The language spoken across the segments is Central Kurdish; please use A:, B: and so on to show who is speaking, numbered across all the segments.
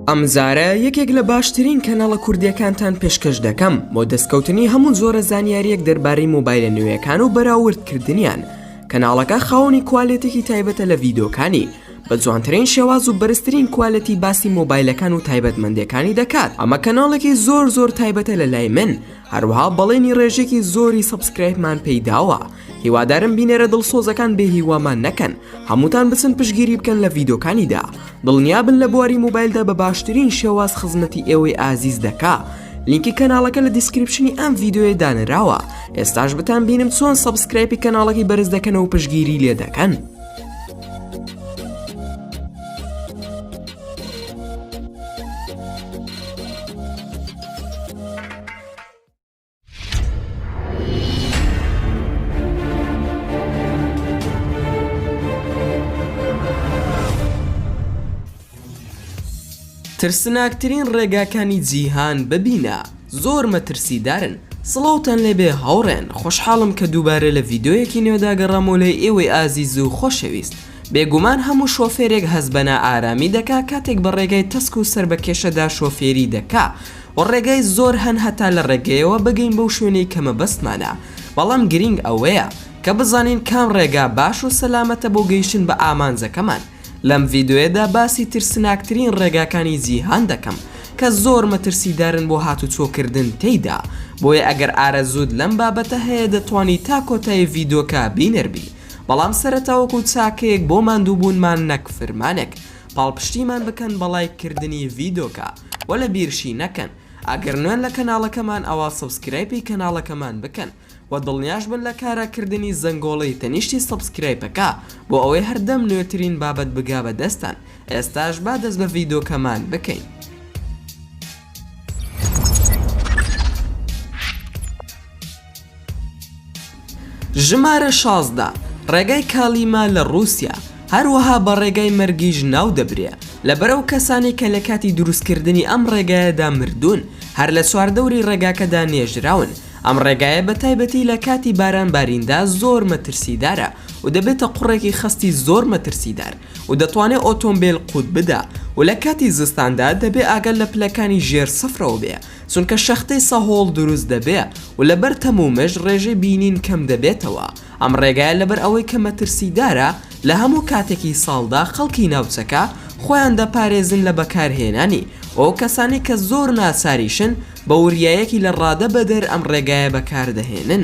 A: ئەم جارە یەکێک لە باشترین کەناڵە کوردیەکانتان پێشکەش دەکەم بۆ دەستکەوتنی هەموو زۆرە زانیاریەک دەربارەی مۆبایلە نوێیەکان و بەراوردکردنیان. کەناڵەکە خاوەنی کوالێتێکی تایبەتە لە ڤیدۆکانی بە جوانترین شێواز و بەرزترین کوالەتی باسی مۆبایلەکان و تایبەتمەندیەکانی دەکات. ئەمە کەناڵێکی زۆر تایبەتە لە لای من، هەروەها بەڵێنی ڕێژێکی زۆری سەبسکرایبمان پێیداوە. هیوادارم بینێرە دڵسۆزەکان بێ هیوامان نەکەن، هەمووتان بچن پشگیری بکەن لە ڤیدۆکانیدا. دڵنیابن لە بواری مۆبایلدا بە باشترین شێواز خزمەتی ئێوەی ئازیز دەکا. لینکی کەناڵەکە لە دیسکریپشنی ئەم ڤیدۆیە دانراوە. ئێستاش بتان بینم چۆن سەبسکرایبی کەناڵەکەی بەرز دەکەنەوە و پشگیری لێ دەکەن. ترسناکترین ڕێگاکانی جیهان ببینە، زۆر مەترسیدارن. سڵاوتان لێبێ هاوڕێن، خۆشحاڵم کە دووبارە لە ڤیدۆیەکی نوێداگەڕامەوە لە ئێوەی ئازیز و خۆشەویست. بێگومان هەموو شۆفێرێک هەزبەنا ئارامی دەکا کاتێک بە ڕێگای تەسک و سەر بە کێشەدا شۆفێری دەکا و ڕێگای زۆر هەن هەتا لە ڕێگەیەوە بگەین بەو شوێنەی کەمە بەستمانە. بەڵام گرنگ ئەوەیە کە بزانین کام ڕێگا باش و سەلامەتە بۆ گەیشتن بە ئامانجەکەمان. لەم ڤیدۆیەدا باسی ترسناکترین ڕێگاکانی جیهان دەکەم کە زۆر مەترسیدارن بۆ هاتوچۆکردن تێیدا. بۆیە ئەگەر ئارەزوود لەم بابەتە هەیە دەتوانی تا کۆتایی ڤیدۆکە بینەربی. بەڵام سەرەتاوەکو چاکەیەک بۆ ماندووبوونمان نەک فرمانێک، پاڵپشتیمان بکەن بەڵایکردنی ڤیدۆکە و لە بیرشی نەکەن. ئەگەر نوێن لە کەناڵەکەمان ئەوە سەبسکرایبی کەناڵەکەمان بکەن و دڵنیاش بن لە کاراکردنی زەنگۆڵی تەنیشتی سەبسکرایبەکە بۆ ئەوەی هەردەم نوێترین بابەت بگا بە دەستان. ئێستاش با دەست بە ڤیدۆکەمان بکەین. ژمارە 16 ڕێگای کالیما لە رووسیا، هەروەها بە ڕێگای مەرگیش ناو دەبرێ لەبەرەو کەسانی کە لە کاتی دروستکردنی ئەم ڕێگایەدا مردوون، هەر لە سواردەوری ڕێگاکەدا نێژراون. ئەم ڕێگایە بە تایبەتی لە کاتی باران باریندا زۆر مەترسیدارە و دەبێتە قوڕێکی خستی زۆر مەترسیدار و دەتوانێت ئۆتۆمبیل قوت بدا و لە کاتی زستاندا دەبێت ئاگەر لە پلەکانی ژێر سفرەوە بێ، چونکە شەختەی سەهۆڵ دروست دەبێ و لەبەر تەمومش ڕێژەی بینین کەم دەبێتەوە. ئەم ڕێگایە لەبەر ئەوەی کە مەترسیدارە لە هەموو کاتێکی ساڵدا خەڵکی ناوچەکە خۆیان دەپارێزن لە بەکارهێنانی ئەو کەسانی کە زۆر ناساریشن بە وریایەکی لە ڕادە بەدەر ئەم ڕێگایە بەکاردەهێنن.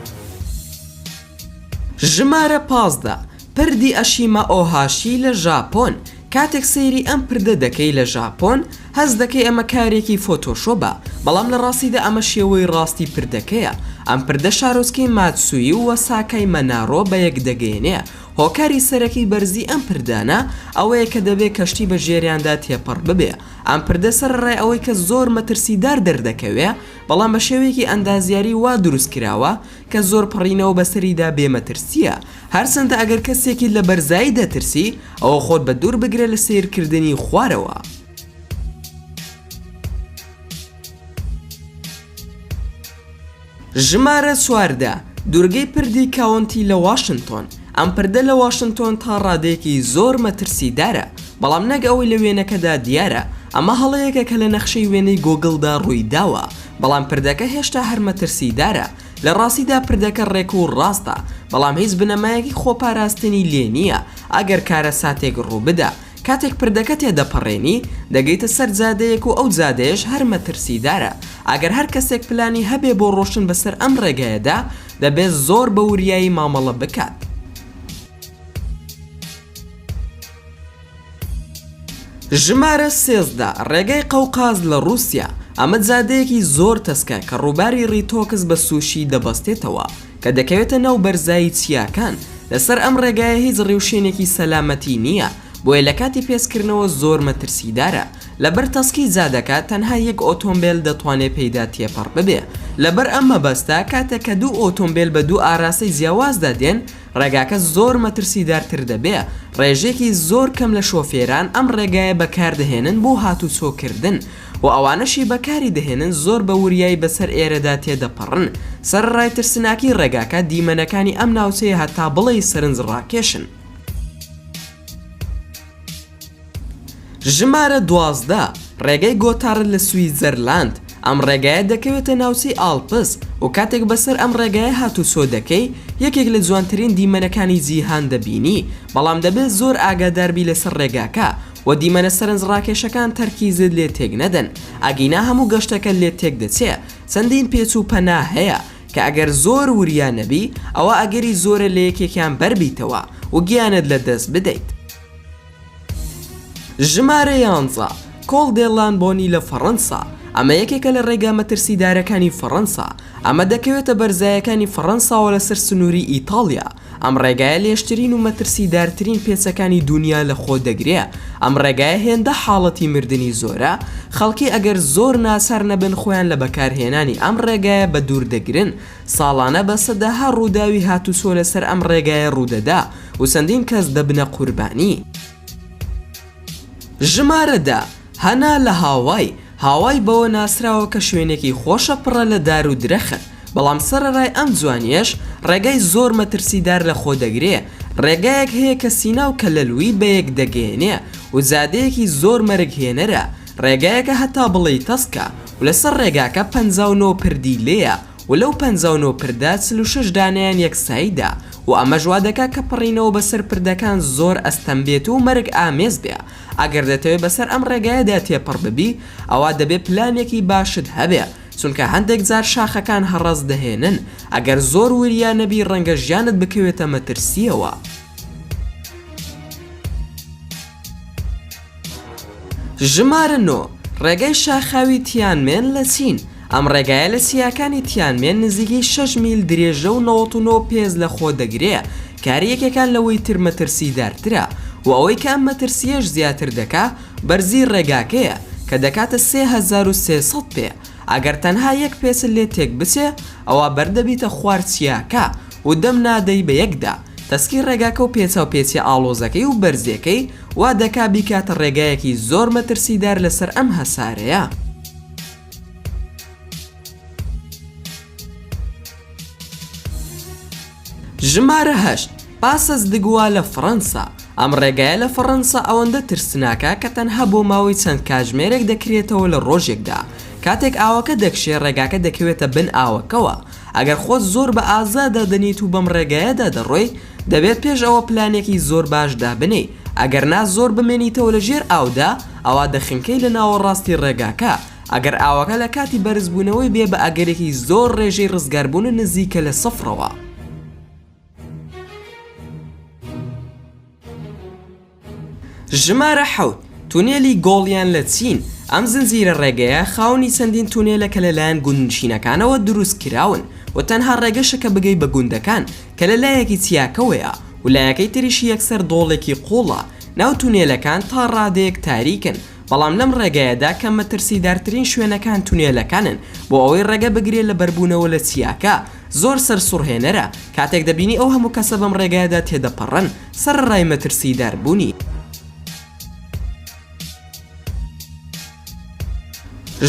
A: ژمارە 15 پردی ئەشیما ئۆهاشی لە ژاپۆن. کاتێک سەیری ئەم پردە دەکەی لە ژاپۆن هەز دەکەی ئەمە کارێکی فۆتۆشۆبە، بەڵام لە ڕاستیدا ئەمە شێوەی ڕاستی پردەکەیە. ئەم پردە شارۆچکەی ماتسووی و وەساکای مەنارۆ بە یەک دەگەێنێ. هۆکاری سەرەکی بەرزی ئەم پردانە ئەوەیە کە دەبێت کەشتی بە ژێریاندا تێپەڕ ببێ. ئەم پردە سەرڕای ئەوەی کە زۆر مەترسیدار دەردەکەوێ، بەڵام بە شێوەیەکی ئەندازیاری وا دروست کراوە کە زۆر پەڕینەوە بەسەریدا بێمەترسیە. هەرچەندە ئەگەر کەسێکی لە بەرزایی دەترسی، ئەوە خۆت بە دوور بگرێت لە سیرکردنی خوارەوە. ژمارە 14 دوورگەی پردی کاونتی لە واشنتۆن. ئەم پردە لە واشنتۆن تا ڕادەیەکی زۆر مەترسیدارە، بەڵام نەک ئەوەی لە وێنەکەدا دیارە. ئەمە هەڵەیەکە کە لە نەخشەی وێنەی گۆگڵدا ڕوویداوە، بەڵام پردەکە هێشتا هەر مەترسیدارە. لە ڕاستیدا پردەکە ڕێک و ڕاستە، بەڵام هیچ بنەمایەکی خۆپاراستنی لێ نییە. ئەگەر کارە ساتێک ڕوو بدە، کاتێک پردەکە تێدەپەڕێنی دەگەیتە سەر جادەیەک و ئەو جادەیەش هەر مەترسیدارە. ئەگەر هەر کەسێک پلانی هەبێ بۆ ڕۆشن بەسەر ئەم ڕێگایەدا، دەبێت زۆر بە وریایی مامەڵە بکات. ژمارە 13 ڕێگای قەوقاز لە رووسیا. ئەمە جادەیەکی زۆر تەسکە کە ڕووباری ڕیتۆکس بە سوشی دەبەستێتەوە کە دەکەوێتە ناو بەرزایی چیاکان. لەسەر ئەم ڕێگایە هیچ ڕێوشێنێکی سەلامەتی نییە، بۆیە لە کاتی پێسکردنەوە زۆر مەترسیدارە. لەبەر تەسکی جادەکە تەنها یەک ئۆتۆمبیل دەتوانێت پێیدا تێپەڕ ببێ. لەبەر ئەم مەبەستە کاتێک کە دوو ئۆتۆمبیل بە دوو ئاراستەی جیاوازدا دێن، ڕێگاکە زۆر مەترسیدارتر دەبێ. ڕێژێکی زۆر کەم لە شۆفێران ئەم ڕێگایە بەکاردەهێنن بۆ هاتوچۆکردن و ئەوانەشی بەکاری دەهێنن زۆر بە وریایی بەسەر ئێرەدا تێدەپەڕن. سەرڕای ترسناکی ڕێگاکە دیمەنەکانی ئەم ناوچەیە هەتا بڵێ سەرنج ڕاکێشن. ژمارە 12 ڕێگەی گۆتارد لە سویزەرلاند. ئەم ڕێگایە دەکەوێتە ناوچەی ئالپس و کاتێک بەسەر ئەم ڕێگایە هاتووسۆ دەکەی یەکێک لە جوانترین دیمەنەکانی جیهان دەبینی، بەڵام دەبێت زۆر ئاگاداربی لەسەر ڕێگاکە و دیمەنە سەرنجڕاکێشەکان تەرکیزت لێ تێک نەدەن. ئاگینا هەموو گەشتەکە لێ تێک دەچێت. چەندین پێچ و پەنا هەیە کە ئەگەر زۆر وریان نەبی ئەوە ئەگەری زۆرە لە یەکێکیان بەربیتەوە و گیانت لە دەست بدەیت. ژمارە 11 کۆڵ دێڵانبۆنی لە فەڕەنسا. ئەمە یەکێکە لە ڕێگا مەترسیدارەکانی فەڕەنسا. ئەمە دەکەوێتە بەرزایەکانی فەڕەنساوە لەسەر سنووری ئیتالیا. ئەم ڕێگایە لێشترین و مەترسیدارترین پێچەکانی دنیا لە خۆ دەگرێ. ئەم ڕێگایە هێندە حاڵەتی مردنی زۆرە. خەڵکی ئەگەر زۆر ناسار نەبن خۆیان لە بەکارهێنانی ئەم ڕێگایە بە دوور دەگرن. ساڵانە بە سەداها ڕووداوی هاتووسۆ لەسەر ئەم ڕێگایە ڕوودەدا و چەندین کەس دەبنە قوربانی. ژمارە 10 هەنا لە هاوای. هاوای بەوە ناسراوە کە شوێنێکی خۆشە پڕە لە دار و درەخت، بەڵام سەرەڕای ئەم جوانیەش ڕێگای زۆر مەترسیدار لە خۆ دەگرێ. ڕێگایەک هەیە کە سینا و کەلەلووی بەیەک دەگەێنێ و زادەیەکی زۆر مەرگهێنەرە. ڕێگایەکە هەتا بڵێ تەسکە و لەسەر ڕێگاکە 59 پردی لێیە و لەو 59 پردا 46 دانیان یەکساییدا و ئەمە ژوا دەکات کە پڕینەوە بەسەر پردەکان زۆر ئەستەمبێت و مەرگ ئامێز بێ. ئەگەر دەتەوێت بەسەر ئەم ڕێگایەدا تێپەڕ ببی ئەوە دەبێت پلانێکی باشت هەبێ، چونکە هەندێک جار شاخەکان هەڕەز دەهێنن. ئەگەر زۆر وریان نەبی ڕەنگە ژیانت بکەوێتە مەترسیەوە. ژمارە 9 ڕێگای شاخاوی تیانمێن لە چین. ئەم ڕێگایە لە سیاکانی تیانمێن نزیکی 6 میل درێژە و 99 پێز لە خۆ دەگرێ. کاری یەکێکان لەوەی تر مەترسیدارترە و ئەوەی کە ئەم مەترسیەش زیاتر دەکا بەرزی ڕێگاکەیە کە دەکاتە 3300 پێ. ئەگەر تەنها یەک پێچل لێ تێک بچێ ئەوە بەردەبیتە خوارچیاکە و دەم نادەی بە یەکدا. تەسکی ڕێگاکە و پێچە و پێچی ئاڵۆزەکەی و بەرزیەکەی وا دەکا بیکاتە ڕێگایەکی زۆر مەترسیدار لەسەر ئەم هەسارەیە. ژمارە 8 پاسەس دگوا لە فەڕەنسا. ئەم ڕێگایە لە فەڕەنسا ئەوەندە ترسناکە کە تەنها بۆ ماوەی چەند کاتژمێرێک دەکرێتەوە لە ڕۆژێکدا. کاتێک ئاوەکە دەکشێ ڕێگاکە دەکەوێتە بن ئاوەکەوە. ئەگەر خۆت زۆر بە ئازادا دەنیت و بەم ڕێگایەدا دەڕۆی دەبێت پێش ئەوە پلانێکی زۆر باشدا بنێ. ئەگەر نا زۆر بمێنیتەوە لە ژێر ئاودا ئەوە دەخنکەی لە ناوەڕاستی ڕێگاکە. ئەگەر ئاوەکە لە کاتی بەرزبوونەوەی بێ بە ئەگەرێکی زۆر ڕێژەی ڕزگاربوون نزیکە لە سەفرەوە. ژمارە 7 تونێلی گۆڵیان لە چین. ئەم زنجیرە ڕێگەیە خاوەنی چەندین تونێلەکە لەلایەن گوندنشینەکانەوە دروست کراون و تەنها ڕێگەشەکە بگەی بە گوندەکان کە لە لایەکی چیاکەوەیە و لایەکەی تریشی یەکسەر دۆڵێکی قوڵە. ناو تونێلەکان تا ڕادەیەک تاریکن، بەڵام لەم ڕێگایەدا کە مەترسیدارترین شوێنەکان تونێلەکانن بۆ ئەوەی ڕێگە بگرێت لە بەربوونەوە لە چیاکە. زۆر سەرسوڕهێنەرە کاتێک دەبینی ئەو هەموو کەسە بەم ڕێگایەدا تێدەپەڕن سەرڕای مەترسیداربوونی.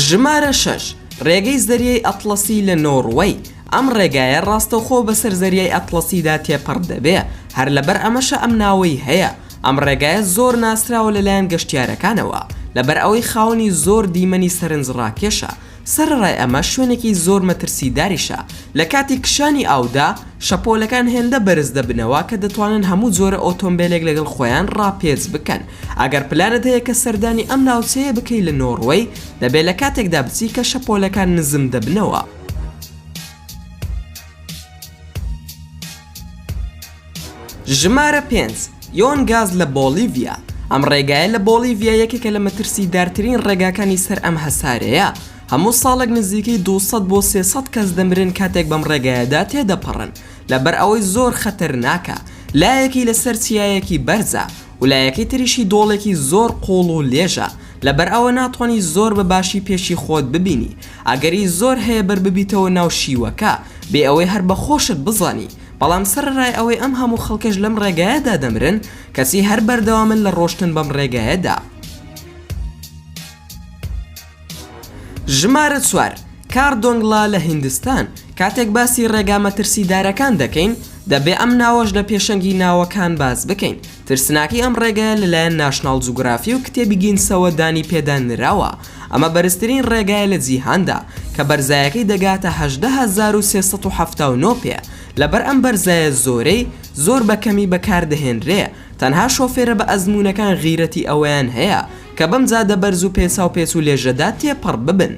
A: ژمارە 6 ڕێگەی زەریای ئەتڵەسی لە نۆڕوەی. ئەم ڕێگایە ڕاستەوخۆ بەسەر زەریای ئەتڵەسیدا تێپەڕ دەبێ، هەر لەبەر ئەمەشە ئەم ناوەی هەیە. ئەم ڕێگایە زۆر ناسراوە لەلایەن گەشتیارەکانەوە لەبەر ئەوەی خاوەنی زۆر دیمەنی سەرنجڕاکێشە. سەرڕای ئەمە شوێنێکی زۆر مەترسیداریشە. لە کاتی کشانی ئاودا شەپۆلەکان هێندە بەرز دەبنەوە کە دەتوانن هەموو جۆرە ئۆتۆمبیلێک لەگەڵ خۆیان ڕاپێچ بکەن. ئەگەر پلانت هەیە کە سەردانی ئەم ناوچەیە بکەی لە نۆڕوەی دەبێت لە کاتێکدا بچی کە شەپۆلەکان نزم دەبنەوە. ژمارە 5 یۆنگاز لە بۆلیڤیا. ئەم ڕێگایە لە بۆلیڤیا یەکێکە لە مەترسیدارترین ڕێگاکانی سەر ئەم هەسارەیە. هەموو ساڵێک نزیکەی 200 بۆ 300 کەس دەمرن کاتێک بەم ڕێگایەدا تێدەپەڕن لەبەر ئەوەی زۆر خەتەرناکە. لایەکی لەسەر چیایەکی بەرزە و لایەکی تریشی دۆڵێکی زۆر قوڵ و لێژە، لەبەر ئەوە ناتوانانی زۆر بە باشی پێشی خۆت ببینی. ئەگەری زۆر هەیە بەر ببیتەوە ناو شیوەکە بێ ئەوەی هەر بە خۆشت بزانی، بەڵام سەرڕای ئەوەی ئەم هەموو خەڵکەش لەم ڕێگایەدا دەمرن کەسی هەر بەردەوامن لە ڕۆشتن بەم ڕێگایەدا. ژمارە 4 کاردۆنگلا لە هیندستان. کاتێک باسی ڕێگا مەترسیدارەکان دەکەین دەبێ ئەم ناوەش لە پێشەنگی ناوەکان باز بکەین ترسناکی ئەم ڕێگایە لەلایەن ناشناڵ جوگرافی و کتێبی گینسەوە دانی پێدانراوە. ئەمە بەرزترین ڕێگایە لە جیهاندا کە بەرزایەکەی دەگاتە 18379 پێ. لەبەر ئەم بەرزایە زۆر بەکەمی بەکاردەهێنرێ. تەنها شۆفێرە بە ئەزمونونەکان غیرەتی ئەوەیان هەیە کە بەم جادە بەرز و پێسا و پێچ و لێژەدا تێپەڕ ببن.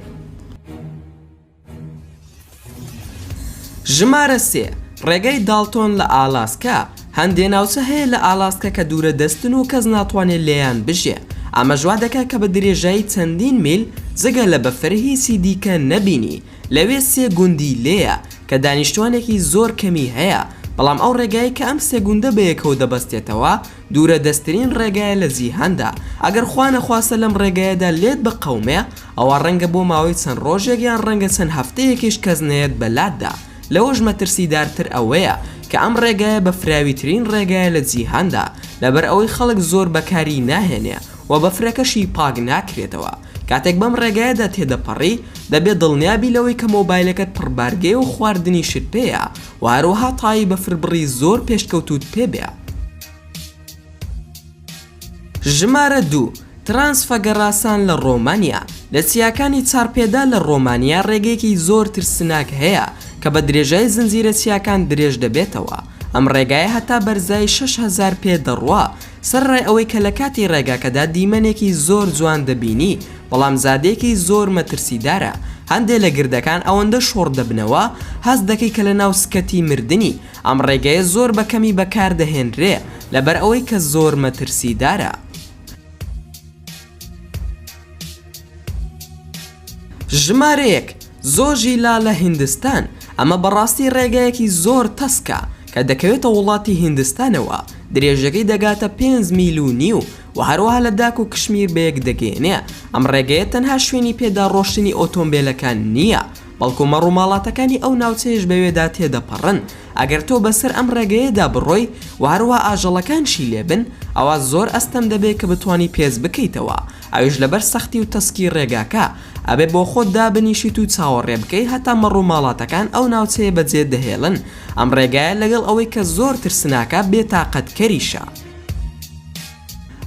A: ژمارە 3 ڕێگەی داڵتۆن لە ئالاسکا. هەندێ ناوچە هەیە لە ئالاسکا کە دوورە دەستن و کەس ناتوانێت لێیان بژێ. ئەمە ژوا دەکات کە بە درێژایی چەندین میل جگە لە بەفر هیچی دیکە نەبینی. لەوێ 3 گوندی لێیە کە دانیشتوانێکی زۆر کەمی هەیە، بەڵام ئەو ڕێگایی کە ئەم 3 گوندە بەیەکەوە دەبەستێتەوە دوورە دەستترین ڕێگایە لە جیهاندا. ئەگەر خوا نەخواستە لەم ڕێگایەدا لێت بە قەومێ، ئەوە ڕەنگە بۆ ماوەی چەند ڕۆژێک یان ڕەنگە چەند هەفتەیەکیش کەس نەیەت بەلاتدا. لەوەش مەترسیدارتر ئەوەیە کە ئەم ڕێگایە بە فراویترین ڕێگایە لە جیهاندا، لەبەر ئەوەی خەڵک زۆر بەکاری ناهێنێ و بەفرەکەشی پاک ناکرێتەوە. کاتێک بەم ڕێگایەدا تێدەپەڕی دەبێت دڵنیابی لەوەی کە مۆبایلەکەت پڕبارگێ و خواردنی شت پێیە و هەروەها تای بەفر بڕی زۆر پێشکەوتوت پێبێ. ژمارە 2 ترانسفەگەڕاسان لە ڕۆمانیا. لە چیاکانی چارپێدا لە ڕۆمانیا ڕێگەیەکی زۆر ترسناک هەیە کە بە درێژای زنجیرە چیاکان درێژ دەبێتەوە. ئەم ڕێگایە هەتا بەرزای 6000 پێ دەڕوا، سەرڕای ئەوەی کە لە کاتی ڕێگاکەدا دیمەنێکی زۆر جوان دەبینی، بەڵام زادێکی زۆر مەترسیدارە. هەندێک لە گردەکان ئەوەندە شۆڕ دەبنەوە هەست دەکەی کە لە ناو سکەتی مردنی. ئەم ڕێگایە زۆر بەکەمی بەکاردەهێنرێ لەبەر ئەوەی کە زۆر مەترسیدارە. ژمارە 1 زۆژی لا لە هیندستان. ئەمە بەڕاستی ڕێگایەکی زۆر تەسکە کە دەکەوێتە وڵاتی هیندستانەوە. درێژەکەی دەگاتە 5.5 میل و هەروەها لە داک و کشمیر بەیەک دەگەێنێ. ئەم ڕێگەیە تەنها شوێنی پێدا ڕۆشتنی ئۆتۆمبیلەکان نییە، بەڵکو مەڕووماڵاتەکانی ئەو ناوچەیەش بەوێدا تێدەپەڕن. ئەگەر تۆ بەسەر ئەم ڕێگەیەدا بڕۆی و هەروەها ئاژەڵەکانشی لێبن، ئەوە زۆر ئەستەم دەبێت کە بتوانی پێز بکەیتەوە. ئەویش لەبەر سەختی و تەسکی ڕێگاکە ئەبێ بۆ خۆت دابنیشیت و چاوەڕێ بکەی هەتا مەڕووماڵاتەکان ئەو ناوچەیە بەجێ دەهێڵن. ئەم ڕێگایە لەگەڵ ئەوەی کە زۆر ترسناکە بێتاقەتکەریشە.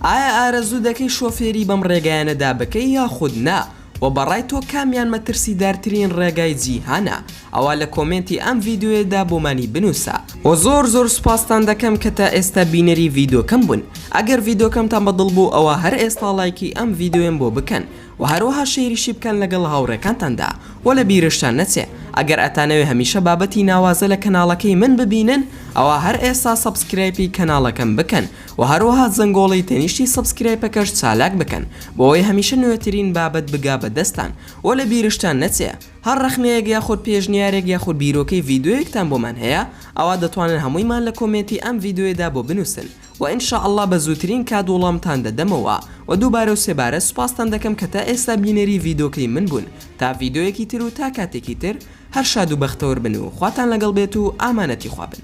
A: ئایا ئارەزوو دەکەی شۆفێری بەم ڕێگایانەدا بکەی یاخود نا؟ و بەڕای تۆ کامیان مەترسیدارترین ڕێگای جیهانە؟ ئەوە لە کۆمنتی ئەم ڤیدیۆیەدا بۆمانی بنووسە. و زۆر سوپاستان دەکەم کە تا ئێستا بینەری ڤیدیۆکەم بوون. ئەگەر ڤیدیۆکەمتان بەدڵ بوو ئەوە هەر ئێستا لایکی ئەم ڤیدیۆیەم بۆ بکەن و هەروەها شەیریشی بکەن لەگەڵ هاوڕێکانتاندا و لە بیرشتان نەچێ. ئەگەر ئەتانەوێ هەمیشە بابەتی ناوازە لە کەناڵەکەی من ببینن، ئەوە هەر ئێستا سەبسکرایبی کەناڵەکەم بکەن و هەروەها زەنگۆڵی تەنیشتی سەبسکرایبەکەش چالاک بکەن بۆ ئەوەی هەمیشە نوێترین بابەت بگا بەدەستان و لە بیرشتان نەچێ. هەر ڕەخنەیەک یاخود پێشنیارێک یاخود بیرۆکەی ڤیدیۆیەکتان بۆمان هەیە، ئەوە دەتوانن هەموویمان لە کۆمنتی ئەم ڤیدیۆیەدا بۆ بنووسن و ئینشاءالله بە زووترین کات وەڵامتان دەدەمەوە. و دووبارە و سێبارە سوپاستان دەکەم کە تا ئێستا بینەری ڤیدیۆکەی من بوون. تا ڤیدیۆیەکی تر و تا کاتێکی تر هەر شاد و بەختەوەر بن و خواتان لەگەڵ بێت و ئامانەتی خوا بن.